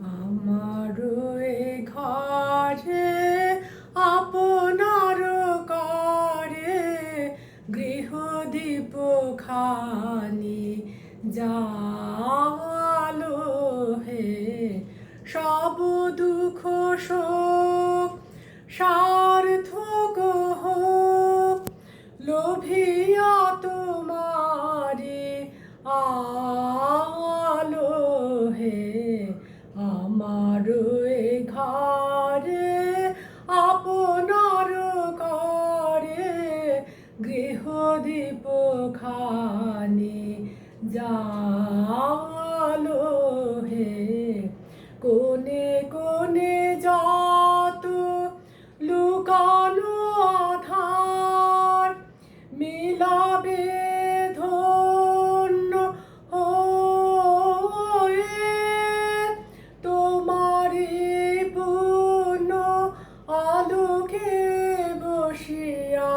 আমার এ ঘরে আপনার করে গৃহদীপ খানি জালো হে, সব দুঃখ শোক সার্থক হোক, লোভিয়া তোমারে আলো হে। আমার এ ঘরে আপনার করে গৃহদীপ খানি জালো হে, কোনে কোনে যত লুকানো আধার মিলাবে ধন্য হয়ে, তোমারি পূর্ণ আলোকে বসিয়া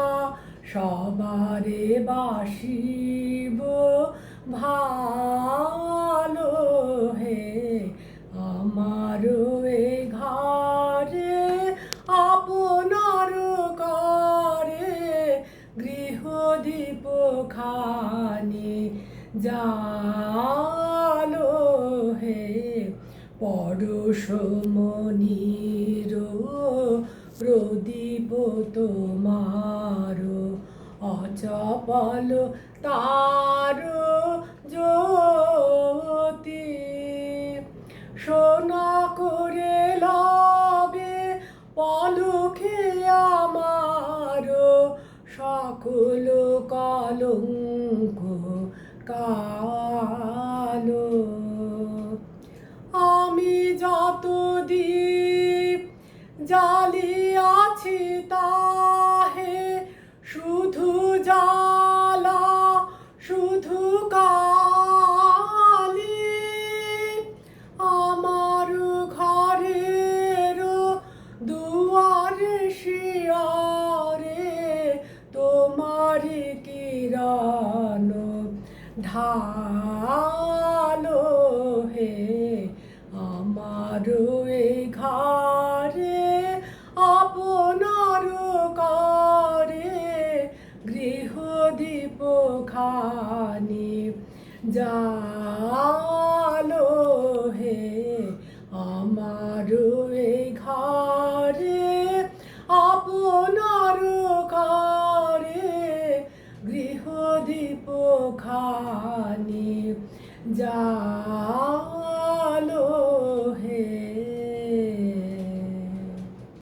সবারে বাসিব ভালো হে। আমার এ ঘরে আপনার করে গৃহদীপ খানি জালো হে, পরশমণির প্রদীপ তোমার অচপল তার জ্যোতি, সোনা করে লবে পলকে আমার সকল কলঙ্ক কালো। আমি যত দীপ জ্বালিয়াছি তাহে শুধু জ্বালা শুধু কালি, আমার ঘরের দুয়ারে শিয়রে তোমারি কিরণ ঢালো হে। আমার